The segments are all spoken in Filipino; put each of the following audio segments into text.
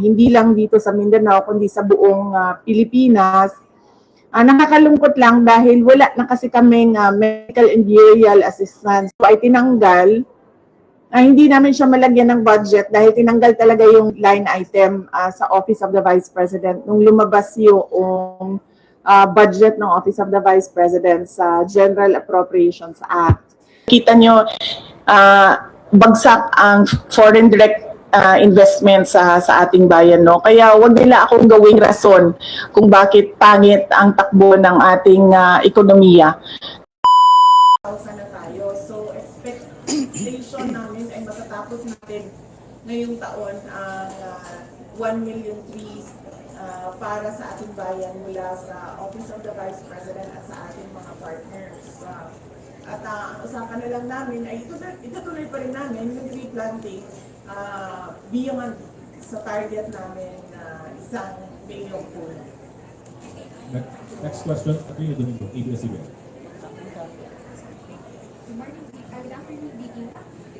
hindi lang dito sa Mindanao kundi sa buong Pilipinas. Nakakalungkot lang dahil wala na kasi kaming medical and burial assistance. So ay tinanggal. Hindi namin siya malagyan ng budget dahil tinanggal talaga yung line item sa Office of the Vice President nung lumabas yung budget ng Office of the Vice President sa General Appropriations Act. Kita nyo, bagsak ang foreign direct investment sa ating bayan, no? Kaya wag nila akong gawing rason kung bakit pangit ang takbo ng ating ekonomiya. Na tayo. So expectation namin ay matatapos natin ngayong taon ang 1 million trees para sa ating bayan mula sa Office of the Vice President at sa ating mga partners. At ang usapan na lang namin ay itutuloy pa rin namin yung tree planting beyond sa target namin 1 million puno. Next question, Atty. Domingo, ABS-CBN. Good morning, good afternoon, Vicky.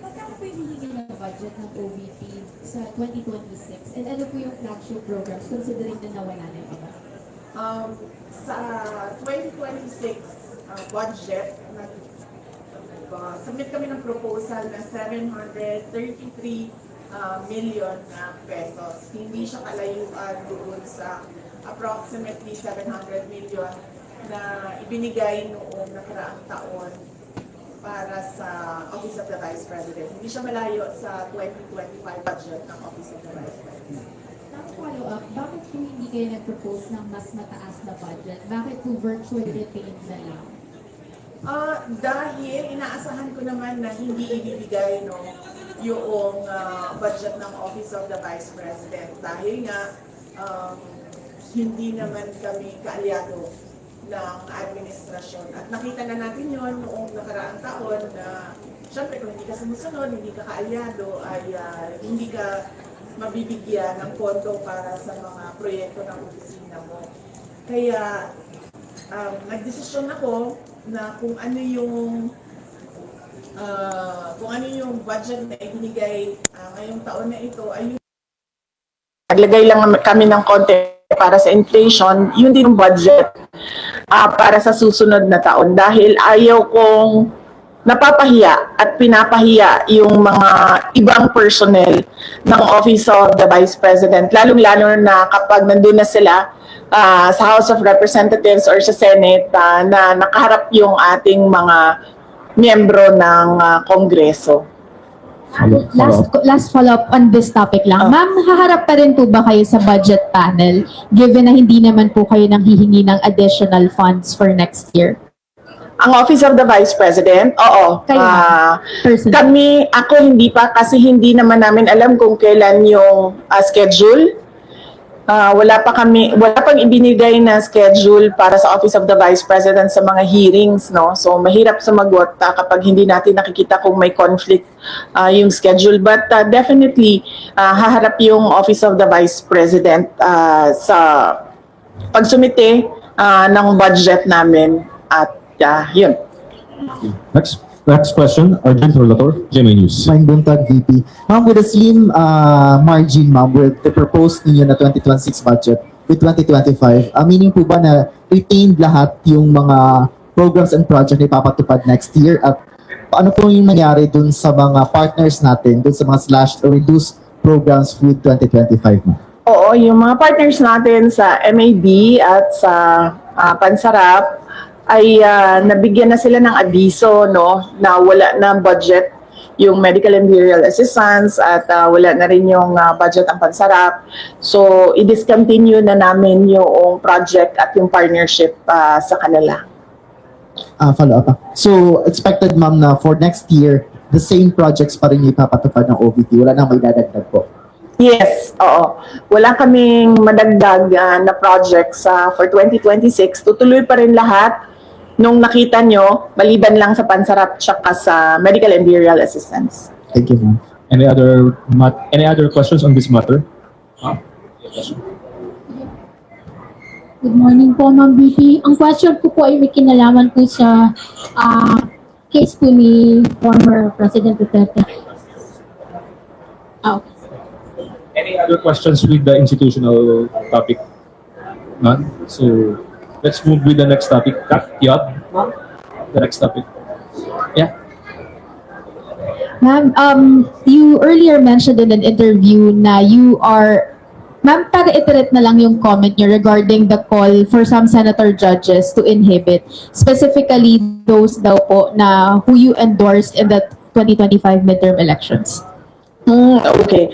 Magkano po yung hihingi ng budget ng OVP sa 2026? And ano po yung flagship programs considering na nawala na iba? Sa 2026 budget, submit kami ng proposal na 733 million pesos. Hindi siya kalayuan doon sa approximately 700 million na ibinigay noong nakaraang taon para sa Office of the Vice President. Hindi siya malayo sa 2025 budget ng Office of the Vice President. Follow-up, bakit po hindi kayo nag-propose ng mas mataas na budget? Bakit po virtual retained na lang? Dahil inaasahan ko naman na hindi ibibigay yung budget ng Office of the Vice President. Dahil nga, hindi naman kami kaalyado ng administrasyon. At nakita na natin yon noong nakaraang taon na syempre kung hindi ka sumusunod, hindi ka kaalyado, ay hindi ka mabibigyan ng pondo para sa mga proyekto ng opisina mo. Kaya nagdesisyon ako na kung ano yung budget na ibinigay ngayong taon na ito ay naglagay lang kami ng konti para sa inflation, yun din yung budget para sa susunod na taon dahil ayaw kong napapahiya at pinapahiya yung mga ibang personnel ng Office of the Vice President, lalong-lalo na kapag nandun na sila sa House of Representatives or sa Senate na nakaharap yung ating mga miyembro ng Kongreso. Last follow-up on this topic lang. Ma'am, haharap pa rin po ba kayo sa budget panel given na hindi naman po kayo nang hihingi ng additional funds for next year? Ang Office of the Vice President, oo. Ako hindi pa kasi hindi naman namin alam kung kailan yung schedule. Wala pang ibinigay na schedule para sa Office of the Vice President sa mga hearings, no? So mahirap sumagot kapag hindi natin nakikita kung may conflict yung schedule. But definitely haharap yung Office of the Vice President sa pagsumite ng budget namin at yun. Next question, Argent Relator, GMA News. Mine Buntag, VP. Ma'am, with a slim margin, ma'am, with the proposed ninyo na 2026 budget with 2025, meaning po ba na retained lahat yung mga programs and projects na ipapatupad next year? At paano po yung nangyari dun sa mga partners natin, dun sa mga slashed or reduced programs with 2025, ma'am? Oo, yung mga partners natin sa MAB at sa Pansarap, ay nabigyan na sila ng abiso, no, na wala na budget yung medical and burial assistance at wala na rin yung budget ang Pansarap. So, i-discontinue na namin yung project at yung partnership sa kanila. Follow up. So, expected, ma'am, na for next year, the same projects pa rin yung ipapatupad ng OVP? Wala nang may dadagdag po? Yes, oo. Wala kaming madagdag na projects for 2026. Tutuloy pa rin lahat nung nakita nyo, maliban lang sa Pansarap tsaka sa medical and burial assistance. Thank you, ma'am. Any other questions on this matter? Good morning po, Ma'am VP. Ang question ko po ay may kinalaman po sa case po ni former President Duterte. Okay. Any other questions with the institutional topic? None? So, let's move with the next topic. Kat, Yod? The next topic. Yeah. Ma'am, you earlier mentioned in an interview na you are, ma'am, para iterate na lang yung comment niyo regarding the call for some senator judges to inhibit, specifically those daw po na who you endorsed in the 2025 midterm elections. Okay.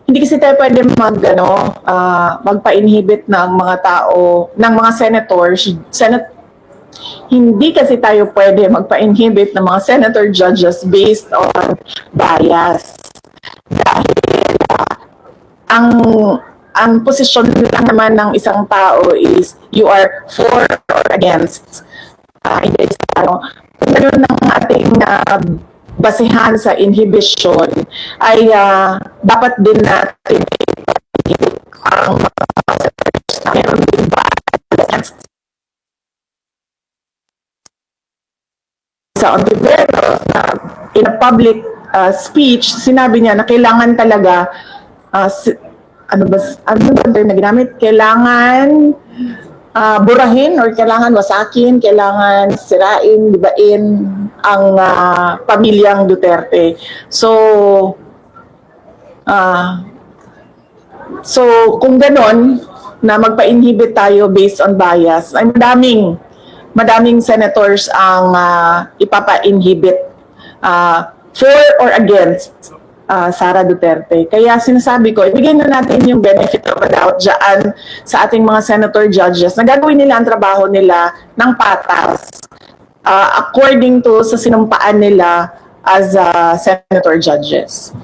Hindi kasi tayo pwede magpa-inhibit ng mga tao, ng mga senators, hindi kasi tayo pwede magpa-inhibit ng mga senator judges based on bias. Dahil ang posisyon lang naman ng isang tao is you are for or against. Hindi kung gano'n ang ating basehan sa inhibition ay dapat din natin ang mga senators na meron din bias. Sa Ontiveros, in a public speech, sinabi niya na kailangan talaga, ano ba term na ginamit? Kailangan burahin or kailangan wasakin, kailangan sirain, dibain ang pamilyang Duterte. So kung ganon, na magpa-inhibit tayo based on bias, ay madaming senators ang ipapa-inhibit for or against Sara Duterte. Kaya sinasabi ko, ibigay na natin yung benefit of the doubt dyan sa ating mga senator judges na gagawin nila ang trabaho nila ng patas according to sa sinumpaan nila as senator judges.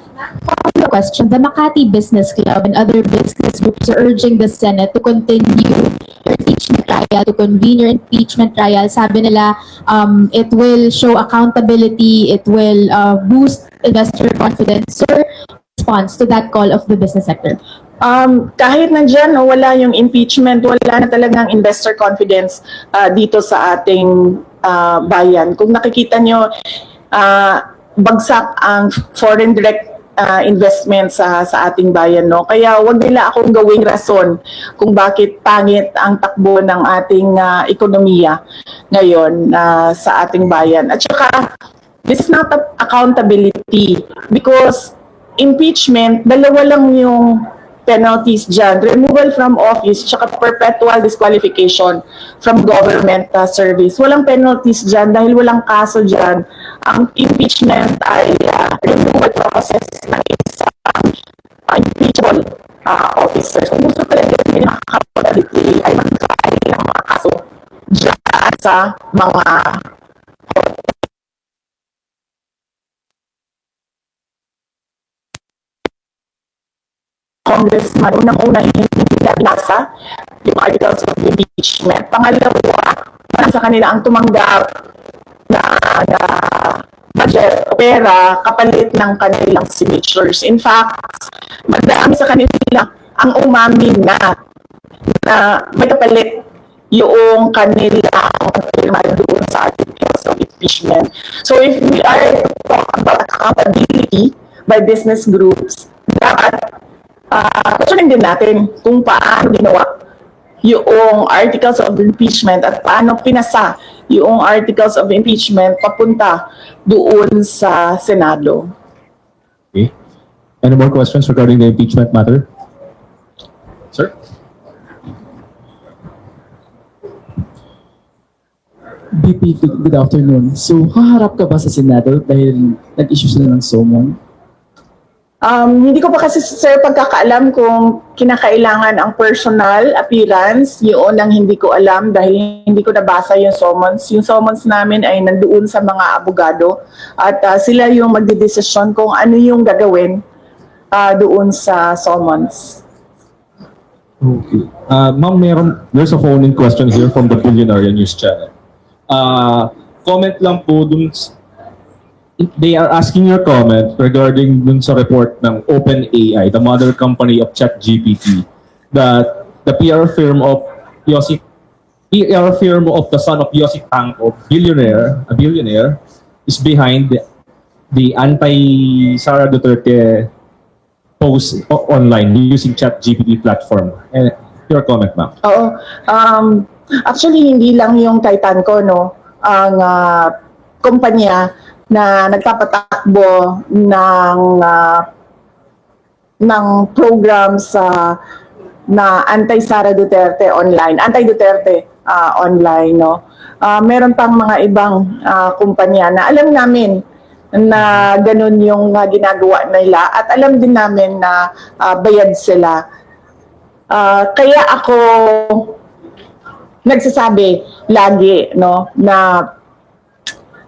Question, the Makati Business Club and other business groups are urging the Senate to continue your impeachment trial, to convene your impeachment trial. Sabi nila, it will show accountability, it will boost investor confidence. Sir, response to that call of the business sector? Kahit nandyan wala yung impeachment, wala na talagang investor confidence dito sa ating bayan. Kung nakikita nyo, bagsak ang foreign direct investment sa ating bayan, no? Kaya wag nila akong gawing rason kung bakit pangit ang takbo ng ating ekonomiya ngayon sa ating bayan. At saka, this is not accountability because impeachment, dalawa lang yung penalties dyan. Removal from office, tsaka perpetual disqualification from government service. Walang penalties dyan dahil walang kaso dyan. Ang impeachment ay removal process ng isang impeachable officer. Kung gusto talaga yung accountability ay magkain ng mga kaso dyan sa mga congressman, unang-una hindi nasa yung articles of impeachment. Pangalawa, sa kanila ang tumanggap na budget o pera kapalit ng kanilang signatures. In fact, madami sa kanila ang umamin na may kapalit yung kanilang firma doon sa articles of impeachment. So if we are talking about accountability by business groups, dapat questionin din natin kung paano ginawa yung articles of impeachment at paano pinasa yung articles of impeachment papunta doon sa Senado. Okay. Any more questions regarding the impeachment matter? Sir? BP, good afternoon. So, haharap ka ba sa Senado dahil nag-issue sila ng summon? Hindi ko pa kasi, sir, pagkakaalam kung kinakailangan ang personal appearance. Yun ang hindi ko alam dahil hindi ko nabasa yung summons. Yung summons namin ay nandoon sa mga abogado at sila yung magdidesisyon kung ano yung gagawin doon sa summons. Okay. Ma'am, there's a phone-in question here from the Billionaire News Channel. Comment lang po dun they are asking your comment regarding dun sa report ng OpenAI, the mother company of ChatGPT, that the PR firm of the son of Yossi Tangco, a billionaire, is behind the anti-Sara Duterte post online using ChatGPT platform. And your comment, ma'am. Oo. Actually, hindi lang yung Titanco, no, ang kumpanya na nagpapatakbo ng programs na anti-Sara Duterte online, anti-Duterte online, no. Meron pang mga ibang kumpanya na alam namin na ganun yung ginagawa nila at alam din namin na bayad sila. Kaya ako nagsasabi lagi, no, na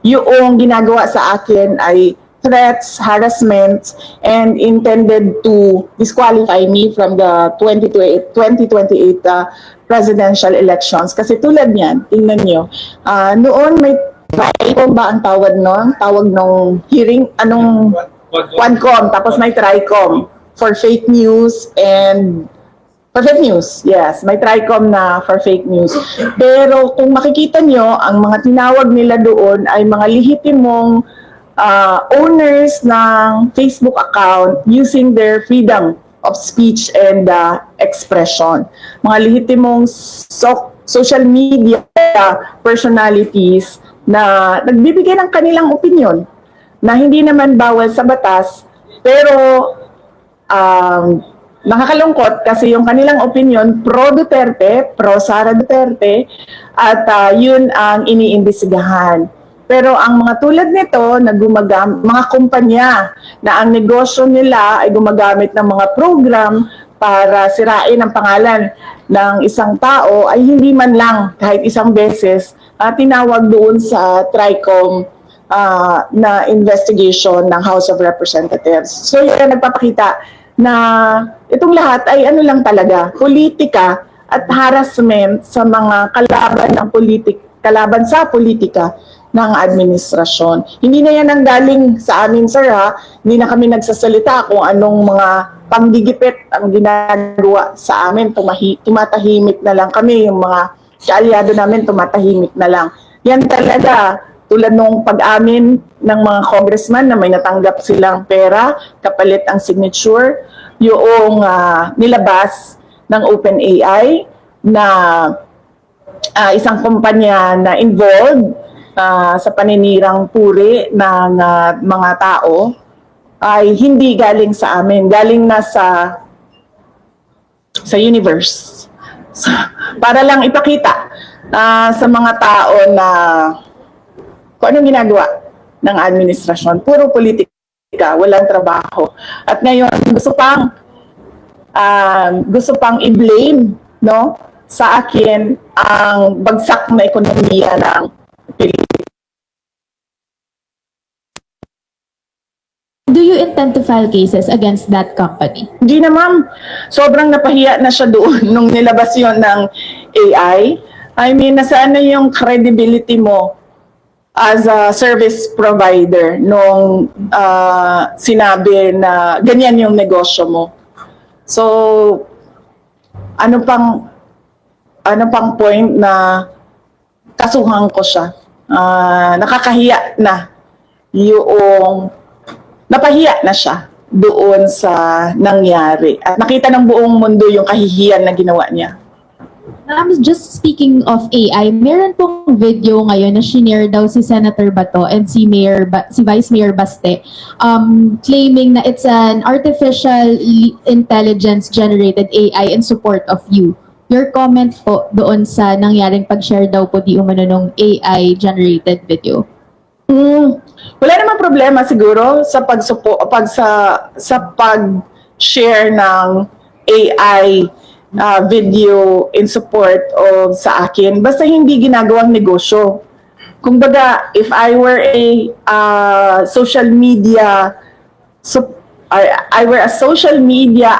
yung ginagawa sa akin ay threats, harassment, and intended to disqualify me from the 2028 presidential elections. Kasi tulad niyan, tingnan nyo, noon may TRICOM ba ang tawag nun? Tawag nung hearing, Quadcom, tapos may TRICOM for fake news and for fake news, yes. May TRICOM na for fake news. Pero kung makikita nyo, ang mga tinawag nila doon ay mga lehitimong owners ng Facebook account using their freedom of speech and expression. Mga lehitimong social media personalities na nagbibigay ng kanilang opinion na hindi naman bawal sa batas, pero nakakalungkot kasi yung kanilang opinion pro-Duterte, pro-Sara Duterte, at yun ang iniimbestigahan. Pero ang mga tulad nito na mga kumpanya na ang negosyo nila ay gumagamit ng mga program para sirain ang pangalan ng isang tao ay hindi man lang kahit isang beses tinawag doon sa TRICOM na investigation ng House of Representatives. So yan nagpapakita na itong lahat ay ano lang talaga, politika at harassment sa mga kalaban sa politika ng administrasyon. Hindi na yan ang galing sa amin, sir, ha? Hindi na kami nagsasalita kung anong mga panggigipit ang ginagawa sa amin. Tumatahimik na lang kami. Yung mga kaalyado namin, tumatahimik na lang. Yan talaga, tulad nung pag-amin ng mga congressman na may natanggap silang pera, kapalit ang signature, yung nilabas ng OpenAI na isang kumpanya na involved sa paninirang puri ng mga tao ay hindi galing sa amin, galing na sa universe. So, para lang ipakita sa mga tao na kung anong ginagawa ng administrasyon, puro politika, walang trabaho. At ngayon gusto pang i-blame, no, sa akin ang bagsak na ekonomiya ng Pilipinas. Do you intend to file cases against that company? Hindi na, ma'am. Sobrang napahiya na siya doon nung nilabas yon ng AI. I mean, nasaan na yung credibility mo as a service provider nung sinabi na ganyan yung negosyo mo. So, ano pang point na kasuhan ko siya? Nakakahiya na yung napahiya na siya doon sa nangyari. At nakita ng buong mundo yung kahihiyan na ginawa niya. Just speaking of AI, meron pong video ngayon na shinare daw si Senator Bato and si Vice Mayor Baste claiming na it's an artificial intelligence generated AI in support of you. Your comment po doon sa nangyaring pag-share daw po di umano nung AI generated video. Wala namang problema siguro sa pag-share ng AI video in support of sa akin. Basta hindi ginagawang negosyo. Kumbaga, if I were a social media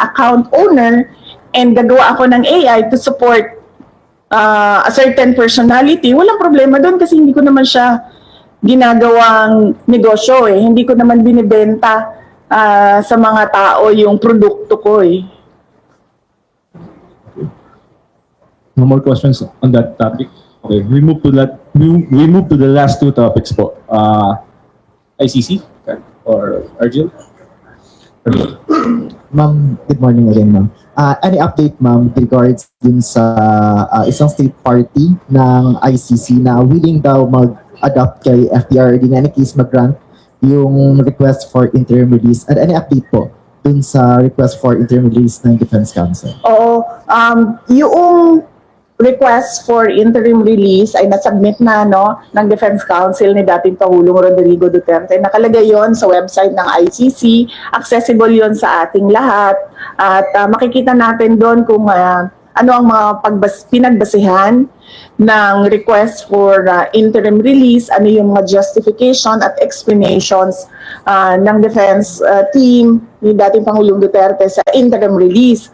account owner and gagawa ako ng AI to support a certain personality, walang problema doon kasi hindi ko naman siya ginagawang negosyo eh. Hindi ko naman binibenta sa mga tao yung produkto ko eh. No more questions on that topic. Okay, we move to the last two topics po. ICC or Arjun? Ma'am, good morning again, ma'am. Any update, ma'am, with regards dun sa isang state party ng ICC na willing daw mag-adopt kay FPRD na any case mag-grant yung request for interim release? And any update po dun sa request for interim release ng Defense Council? Oo, yung request for interim release ay nasubmit na ng Defense Council ni dating Pangulong Rodrigo Duterte. Nakalagay yon sa website ng ICC, accessible yon sa ating lahat at makikita natin doon kung ano ang mga pinagbasihan ng request for interim release, ano yung mga justification at explanations ng defense team ni dating Pangulong Duterte sa interim release.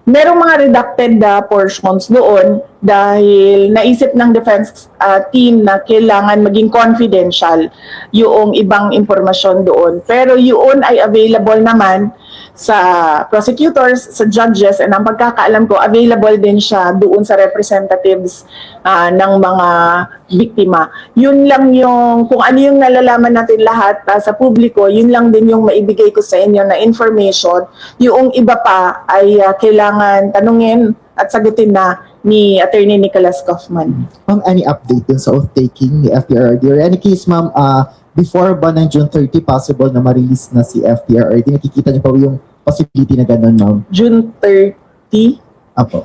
Merong mga redacted portions doon dahil naisip ng defense team na kailangan maging confidential yung ibang impormasyon doon. Pero yun ay available naman sa prosecutors, sa judges, and ang pagkakaalam ko, available din siya doon sa representatives ng mga biktima. Yun lang yung, kung ano yung nalalaman natin lahat sa publiko, yun lang din yung maibigay ko sa inyo na information. Yung iba pa ay kailangan tanungin at sagutin na ni Attorney Nicholas Kaufman. Ma'am, any update dun sa oath-taking ni FPRD? Or any case, ma'am, before ba ng June 30 possible na ma-release na si FPRD? Nakikita niyo pa yung possibility na gano'n, ma'am? June 30? Apo.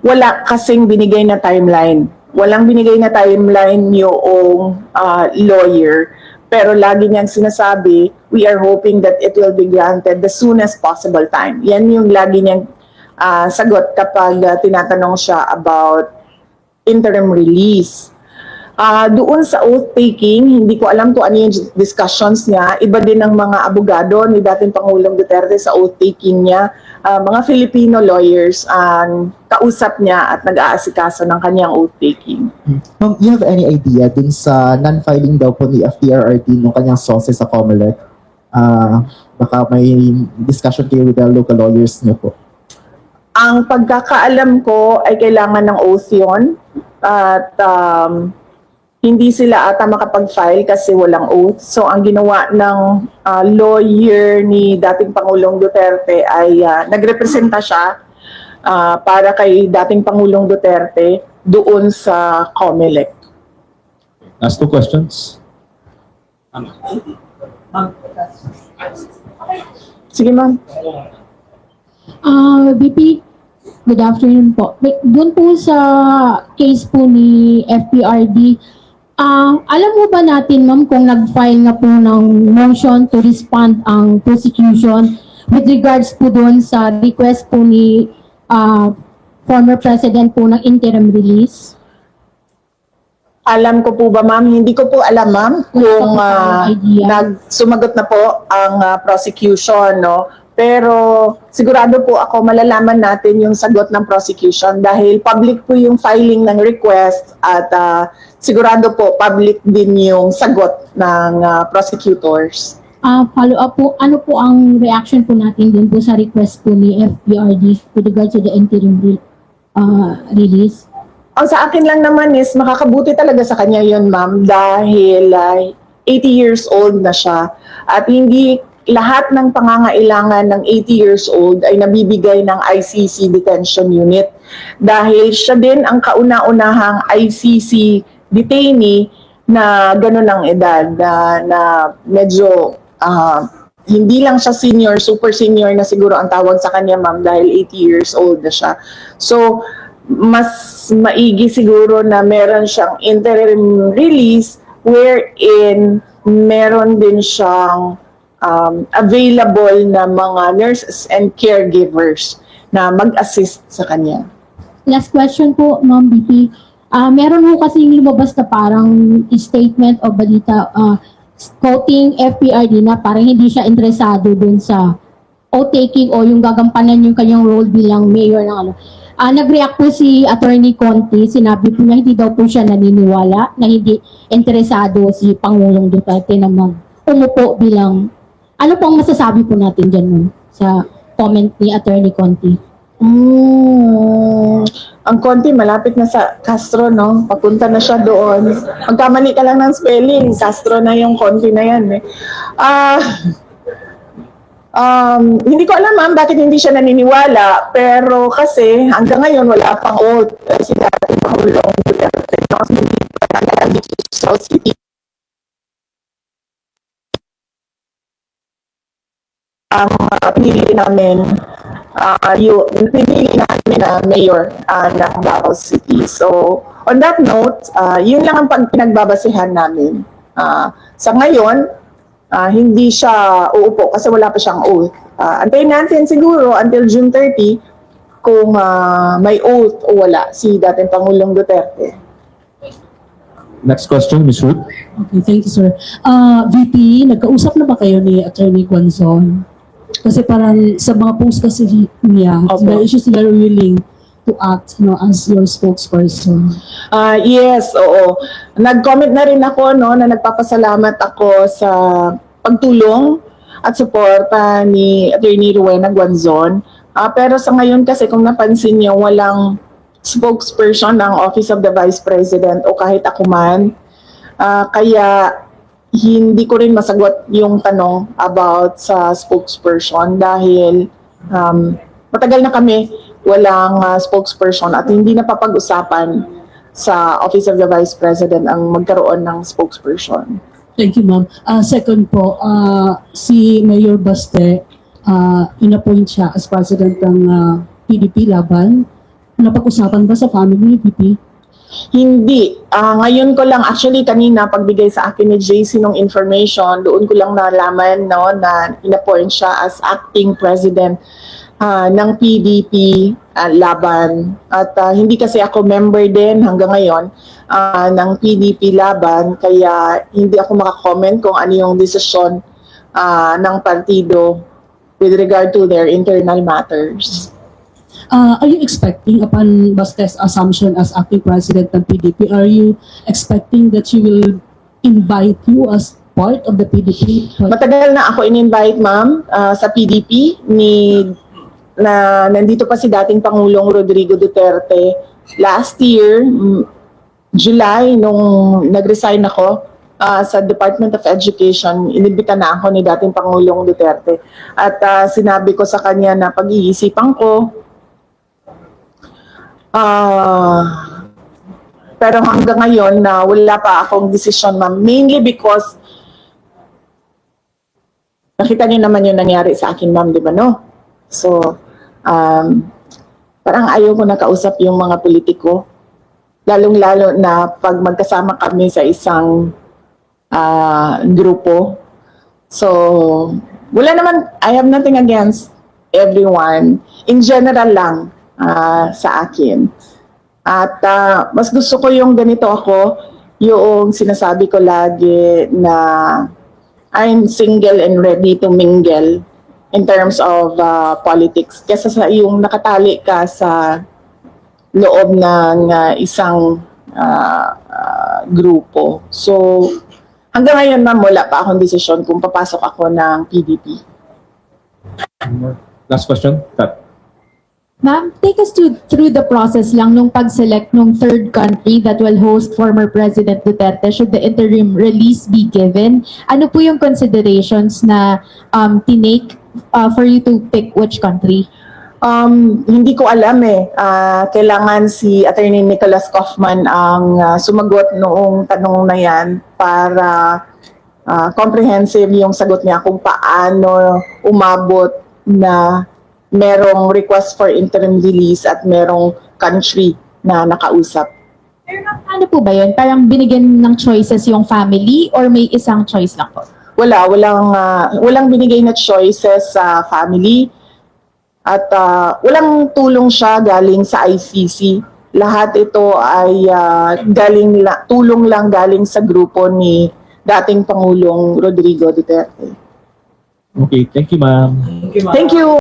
Wala kasing binigay na timeline. Walang binigay na timeline yung lawyer. Pero lagi niyang sinasabi, we are hoping that it will be granted the soonest possible time. Yan yung lagi niyang sagot kapag tinatanong siya about interim release. Doon sa oath-taking, hindi ko alam kung ano yung discussions niya. Iba din ng mga abogado ni dating Pangulong Duterte sa oath-taking niya. Mga Filipino lawyers ang kausap niya at nag-aasikaso ng kanyang oath-taking. Ma'am, you have any idea dun sa non-filing daw po ni FPRRD ng kanyang sources sa COMELEC? Baka may discussion kayo with the local lawyers niyo po. Ang pagkakaalam ko ay kailangan ng oath yun. At hindi sila ata makapag-file kasi walang oath. So ang ginawa ng lawyer ni dating Pangulong Duterte ay nagrepresenta siya para kay dating Pangulong Duterte doon sa COMELEC. Last two questions. Sige, ma'am. BP, good afternoon po. Doon po sa case po ni FPRD, alam mo ba natin, ma'am, kung nag-file na po ng motion to respond ang prosecution with regards po doon sa request po ni former president po ng interim release? Alam ko po ba, ma'am? Hindi ko po alam, ma'am, kung sumagot na po ang prosecution, no? Pero sigurado po ako malalaman natin yung sagot ng prosecution dahil public po yung filing ng request at sigurado po public din yung sagot ng prosecutors. Follow up po, ano po ang reaction po natin din po sa request po ni FPRD with regards to the interim release? Ang sa akin lang naman is makakabuti talaga sa kanya yun, ma'am, dahil 80 years old na siya at hindi lahat ng pangangailangan ng 80 years old ay nabibigay ng ICC detention unit dahil siya din ang kauna-unahang ICC detainee na gano'n ang edad na medyo hindi lang siya senior, super senior na siguro ang tawag sa kanya, ma'am, dahil 80 years old na siya. So mas maigi siguro na meron siyang interim release wherein meron din siyang available na mga nurses and caregivers na mag-assist sa kanya. Last question po, Ma'am BP. Meron po kasi lumabas na parang statement o balita quoting FPRD na parang hindi siya interesado dun sa oath-taking o yung gagampanan yung kanyang role bilang mayor ng ano. Nag-react po si Attorney Conti, sinabi po niya hindi daw po siya naniniwala na hindi interesado si Pangulong Duterte na umupo bilang. Ano po ang masasabi po natin dyan sa comment ni Attorney Conti? ang konti malapit na sa Castro, no? Papunta na siya doon. Magkamali ka lang ng spelling, Castro na yung konti na yan. Eh. Hindi ko alam ma'am bakit hindi siya naniniwala, pero kasi hanggang ngayon wala pang oath. Si dating Pangulong Duterte, kasi hindi pa talaga dito sa South City. Ang pinili namin pinili namin na mayor ng Davao City. So, on that note, yun lang ang pinagbabasehan namin. Sa ngayon, hindi siya uupo kasi wala pa siyang oath. Antayin natin siguro until June 30 kung may oath o wala si dating Pangulong Duterte. Next question, Ms. Ruth. Okay, thank you, sir. VP, nagkausap na ba kayo ni Attorney Guanzon? Kasi parang sa mga post kasi niya, Opo. dahil siya sila willing to act as your spokesperson. Yes, oo. Nag-comment na rin ako no, na nagpapasalamat ako sa pagtulong at suporta ni Attorney Rowena Guanzon. Pero sa ngayon kasi kung napansin niyo, walang spokesperson ng Office of the Vice President o kahit ako man. Kaya hindi ko rin masagot yung tanong about sa spokesperson dahil matagal na kami walang spokesperson at hindi na papag-usapan sa Office of the Vice President ang magkaroon ng spokesperson. Thank you, ma'am. Second po, si Mayor Baste, inappoint siya as president ng PDP Laban. Napag-usapan ba sa family, VP? Hindi. Ngayon ko lang, actually kanina pagbigay sa akin ni JC ng information, doon ko lang nalaman no, na inappoint siya as acting president ng PDP Laban. At hindi kasi ako member din hanggang ngayon ng PDP Laban, kaya hindi ako makakomment kung ano yung desisyon ng partido with regard to their internal matters. Are you expecting, upon Baste's assumption as acting president ng PDP, are you expecting that she will invite you as part of the PDP? Matagal na ako in-invite, ma'am, sa PDP na nandito pa si dating Pangulong Rodrigo Duterte. Last year, July, nung nag-resign ako sa Department of Education, inibita na ako ni dating Pangulong Duterte. At sinabi ko sa kanya na pag-iisipan ko, pero hanggang ngayon na wala pa akong decision, ma'am. Mainly because nakita niyo naman yung nangyari sa akin, ma'am, di ba, no? So, parang ayaw ko nakausap yung mga politiko. Lalong-lalo na pag magkasama kami sa isang grupo. So, wala naman, I have nothing against everyone. In general lang, sa akin. At mas gusto ko yung ganito ako, yung sinasabi ko lagi na I'm single and ready to mingle in terms of politics. Kesa sa yung nakatali ka sa loob ng isang grupo. So, hanggang ngayon ma'am, wala pa akong desisyon kung papasok ako ng PDP. Last question, Kat. Ma'am, take us through the process lang nung pag-select nung third country that will host former President Duterte should the interim release be given. Ano po yung considerations na tinake for you to pick which country? Hindi ko alam eh. Kailangan si Attorney Nicholas Kaufman ang sumagot noong tanong na yan para comprehensive yung sagot niya kung paano umabot na merong request for interim release at merong country na nakausap. Pero ano po ba yun? Parang binigyan ng choices yung family or may isang choice lang po? Walang binigay na choices sa family at walang tulong siya galing sa ICC. Lahat ito ay tulong lang galing sa grupo ni dating Pangulong Rodrigo Duterte. Okay, thank you, ma'am. Thank you.